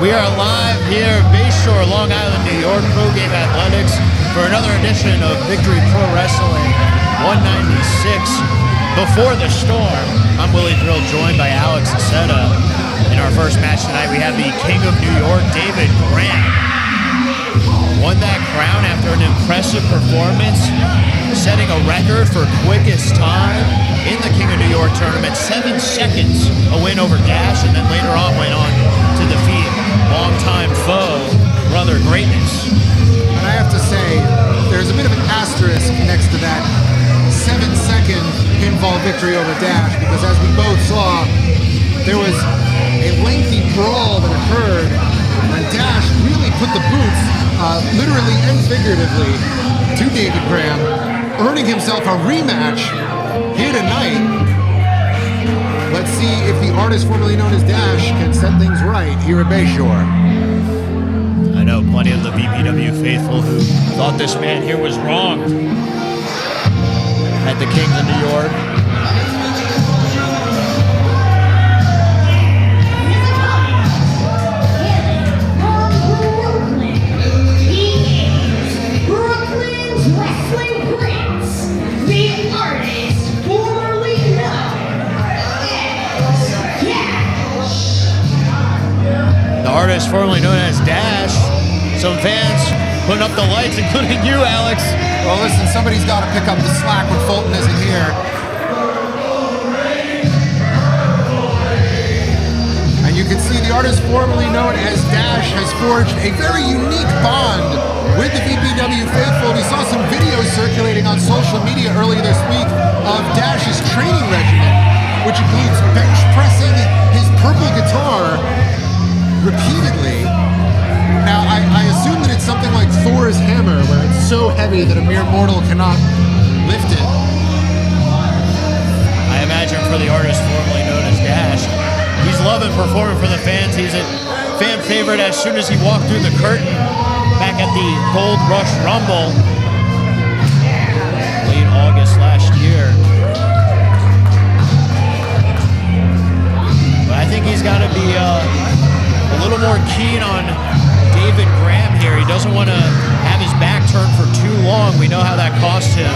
We are live here, Bayshore, Long Island, New York, Pro Game Athletics, for another edition of Victory Pro Wrestling 196. Before the Storm, I'm Willie Drill, joined by Alex Aceta. In our first match tonight, we have the King of New York, David Graham. Won that crown after an impressive performance, setting a record for quickest time in the King of New York tournament. 7 seconds, a win over Dash, and then later on went on to defeat longtime foe, Brother Greatness. And I have to say, there's a bit of an asterisk next to that 7-second pinfall victory over Dash, because as we both saw, there was a lengthy brawl that occurred when Dash really put the boots, literally and figuratively, to David Graham, earning himself a rematch here tonight. Let's see if the artist formerly known as Dash can set things right here at Bayshore. I know plenty of the VPW faithful who thought this man here was wrong at the Kings of New York. Artist formerly known as Dash. Some fans putting up the lights, including you, Alex. Well, listen, somebody's got to pick up the slack when Fulton isn't here. And you can see the artist formerly known as Dash has forged a very unique bond with the VPW faithful. We saw some videos circulating on social media earlier this week of Dash's training regimen, which includes bench pressing his purple guitar repeatedly. Now, I assume that it's something like Thor's hammer, where it's so heavy that a mere mortal cannot lift it. I imagine for the artist formerly known as Dash, he's loving performing for the fans. He's a fan favorite as soon as he walked through the curtain back at the Gold Rush Rumble late August last year. But I think he's got to be a little more keen on David Graham here. He doesn't want to have his back turned for too long. We know how that cost him.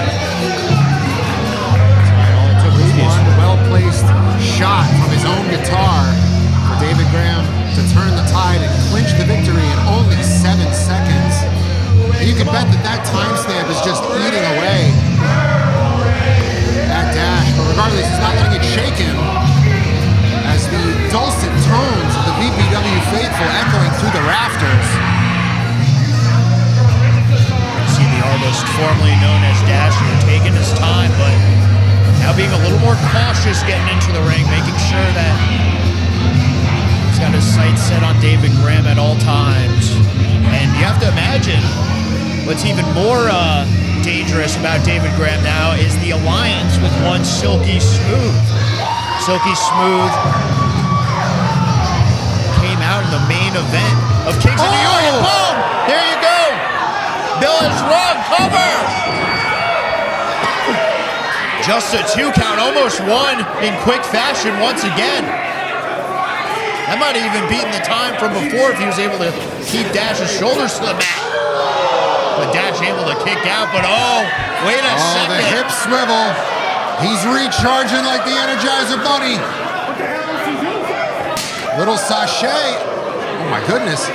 One well-placed shot from his own guitar for David Graham to turn the tide and clinch the victory in only 7 seconds. And you can bet that that timestamp is just eating away at Dash. But regardless, he's not letting it shake him, as the dulcet tones of the VPW faithful echoing through the rafters. See the artist formerly known as Dash taking his time, but now being a little more cautious getting into the ring, making sure that he's got his sights set on David Graham at all times. And you have to imagine what's even more dangerous about David Graham now is the alliance with one Silky Smooth. Silky Smooth came out in the main event of Kings of New York. And boom! There you go! Bill is wrong. Cover! Just a 2 count, almost won in quick fashion once again. That might have even beaten the time from before if he was able to keep Dash's shoulders to the mat. But Dash able to kick out, but wait a second. The hip swivel. He's recharging like the Energizer Bunny. Little sachet. Oh my goodness.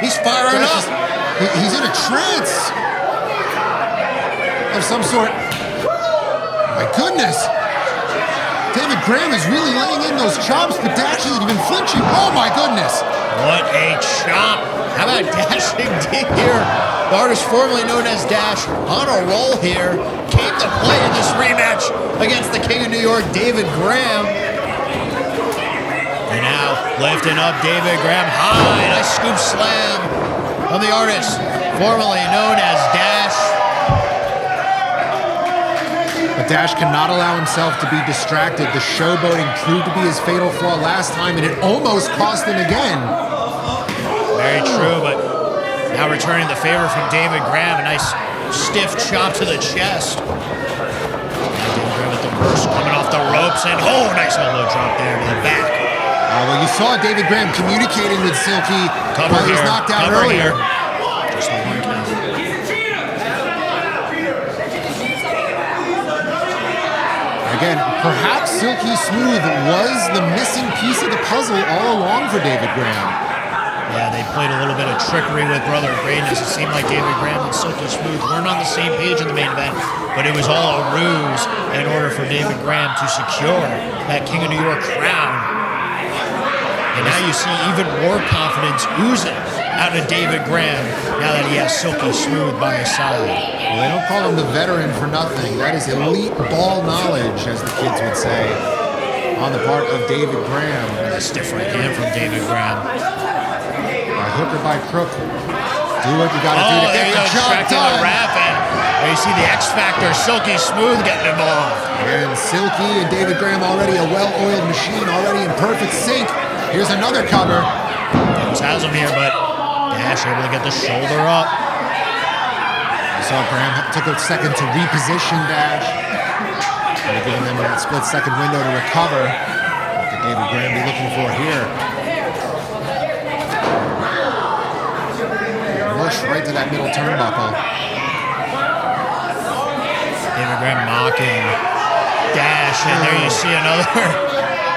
He's firing up. He's in a trance of some sort. My goodness. David Graham is really laying in those chops, but Dash isn't even flinching. Oh my goodness. What a chop. How about Dashing D here? The artist formerly known as Dash on a roll here. came to play in this rematch against the King of New York, David Graham. And now lifting up David Graham high. Nice scoop slam of the artist, formerly known as Dash. But Dash cannot allow himself to be distracted. The showboating proved to be his fatal flaw last time, and it almost cost him again. Very true, but now returning the favor from David Graham. A nice stiff chop to the chest. David Graham with the burst coming off the ropes, and nice elbow drop there to the back. Well, you saw David Graham communicating with Silky while he was knocked out earlier. Just the one count. Again, perhaps Silky Smooth was the missing piece of the puzzle all along for David Graham. Yeah, they played a little bit of trickery with Brother Greatness. It seemed like David Graham and Silky Smooth weren't on the same page in the main event, but it was all a ruse in order for David Graham to secure that King of New York crown. And now you see even more confidence oozing out of David Graham now that he has Silky Smooth by his side. Well, they don't call him the veteran for nothing. That is elite ball knowledge, as the kids would say, on the part of David Graham. And a stiff right hand from David Graham. By hook or by crook, do what you got to do to get the job done. There you see the X Factor, Silky Smooth getting involved. And Silky and David Graham already a well-oiled machine, already in perfect sync. Here's another cover. James has him here, but Dash able to get the shoulder up. You saw Graham took a second to reposition Dash. Kind of giving them that split-second window to recover. What could David Graham be looking for here? Push right to that middle turnbuckle. David Graham mocking Dash, and there you see another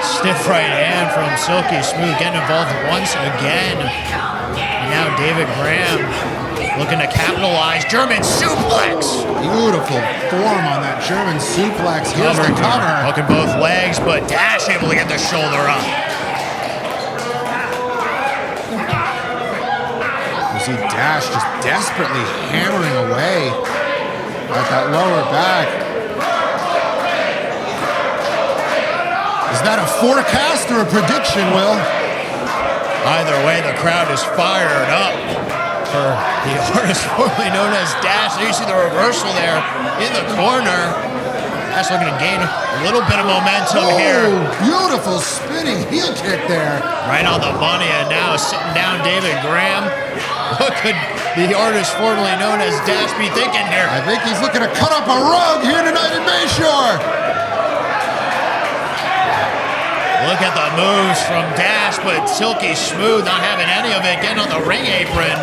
stiff right hand from Silky Smooth getting involved once again. And now David Graham looking to capitalize. German suplex. Beautiful form on that German suplex. Here's the cover. Hooking both legs, but Dash able to get the shoulder up. You see Dash just desperately hammering away at that lower back. Is that a forecast or a prediction, Will? Either way, the crowd is fired up for the artist formerly known as Dash. There you see the reversal there in the corner. Dash looking to gain a little bit of momentum here. Beautiful spinning heel kick there. Right on the money, and now sitting down David Graham. What could the artist formerly known as Dash be thinking here? I think he's looking to cut up a rug here tonight in Bayshore. Look at the moves from Dash, but Silky Smooth not having any of it, getting on the ring apron.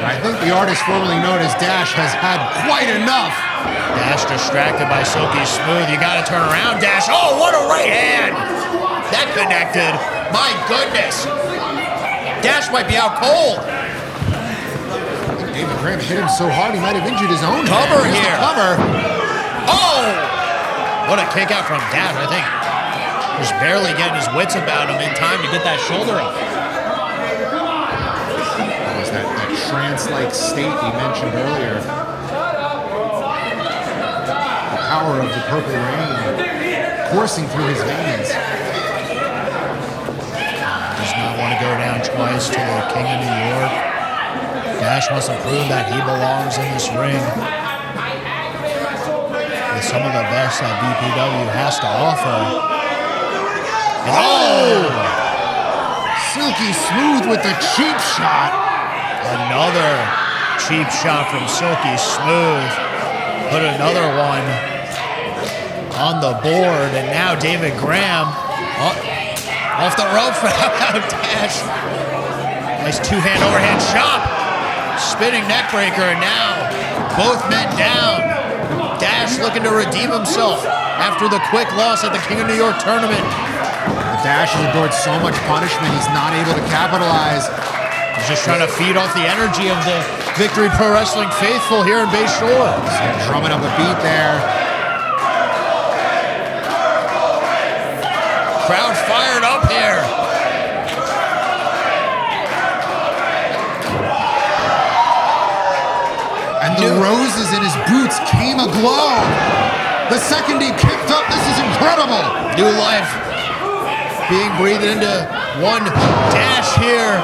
I think the artist formerly known as Dash has had quite enough. Dash distracted by Silky Smooth. You got to turn around, Dash. Oh, what a right hand! That connected. My goodness. Dash might be out cold. David Graham hit him so hard he might have injured his own cover hand. Here. Cover. Oh! What a kick out from Dash, I think. Just barely getting his wits about him in time to get that shoulder up. That was that trance-like state he mentioned earlier. The power of the purple rain coursing through his veins. Does not want to go down twice to the King of New York. Dash wants to prove that he belongs in this ring with some of the best that VPW has to offer. Oh! Silky Smooth with the cheap shot. Another cheap shot from Silky Smooth. Put another one on the board, and now David Graham off the ropes for Dash. Nice two-hand overhand chop. Spinning neck breaker, and now both men down. Dash looking to redeem himself after the quick loss at the King of New York tournament. Dash has endured so much punishment, he's not able to capitalize. He's just trying to feed off the energy of the Victory Pro Wrestling faithful here in Bayshore. Drumming up a beat there. Crowd fired up here. And the roses pajamas and his boots came aglow. The second he kicked up, this is incredible. New life being breathed into one dash here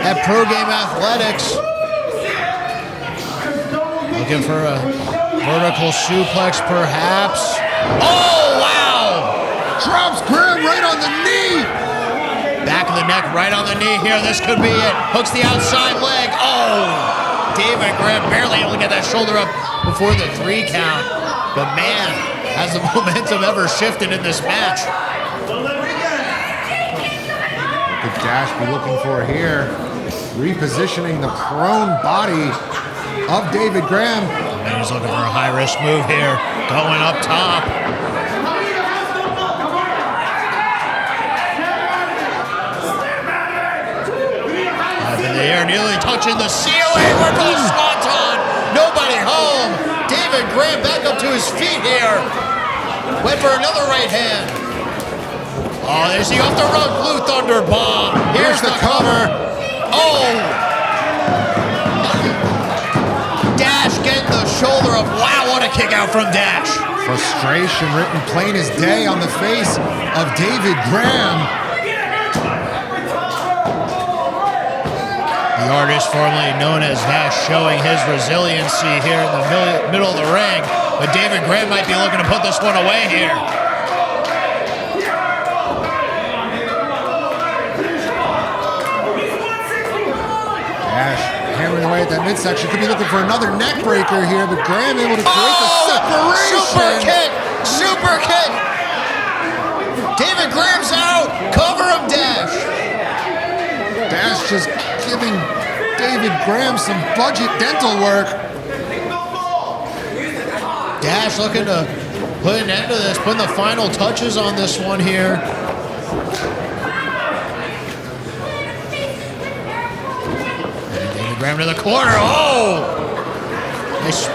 at Pro Game Athletics. Looking for a vertical suplex, perhaps. Oh, wow! Drops Graham right on the knee. Back of the neck, right on the knee here. This could be it. Hooks the outside leg. Oh! David Graham barely able to get that shoulder up before the 3 count. But man, has the momentum ever shifted in this match? What could Dash be looking for here? Repositioning the prone body of David Graham. And he's looking for a high-risk move here. Going up top. Up in the air, nearly touching the ceiling. We're both swanton. Nobody home. David Graham back up to his feet here. Went for another right hand. Oh, there's the off the run Blue Thunder bomb. Here's the cover. Oh! Dash getting the shoulder up. Wow, what a kick out from Dash. Frustration written plain as day on the face of David Graham. The artist formerly known as Dash showing his resiliency here in the middle of the ring. But David Graham might be looking to put this one away here. Dash hammering away at that midsection. Could be looking for another neck breaker here, but Graham able to create the separation. Super kick! Super kick! David Graham's out! Cover him, Dash! Dash just giving David Graham some budget dental work. Dash looking to put an end to this, putting the final touches on this one here. Graham to the corner. Oh! Nice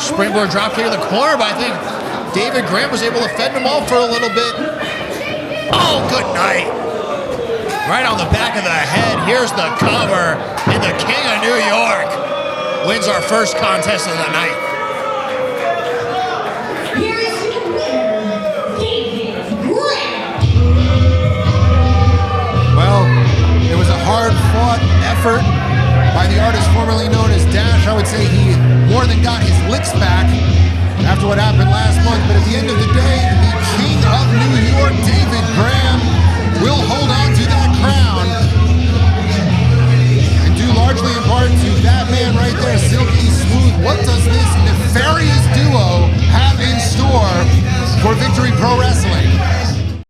springboard drop kick to the corner, but I think David Graham was able to fend him off for a little bit. Oh, good night. Right on the back of the head. Here's the cover. And the King of New York wins our first contest of the night. Here's your winner, David Graham. Well, it was a hard-fought effort by the artist formerly known as Dash. I would say he more than got his licks back after what happened last month. But at the end of the day, the King of New York, David Graham, will hold on to that crown. And due largely in part to that man right there, Silky Smooth. What does this nefarious duo have in store for Victory Pro Wrestling?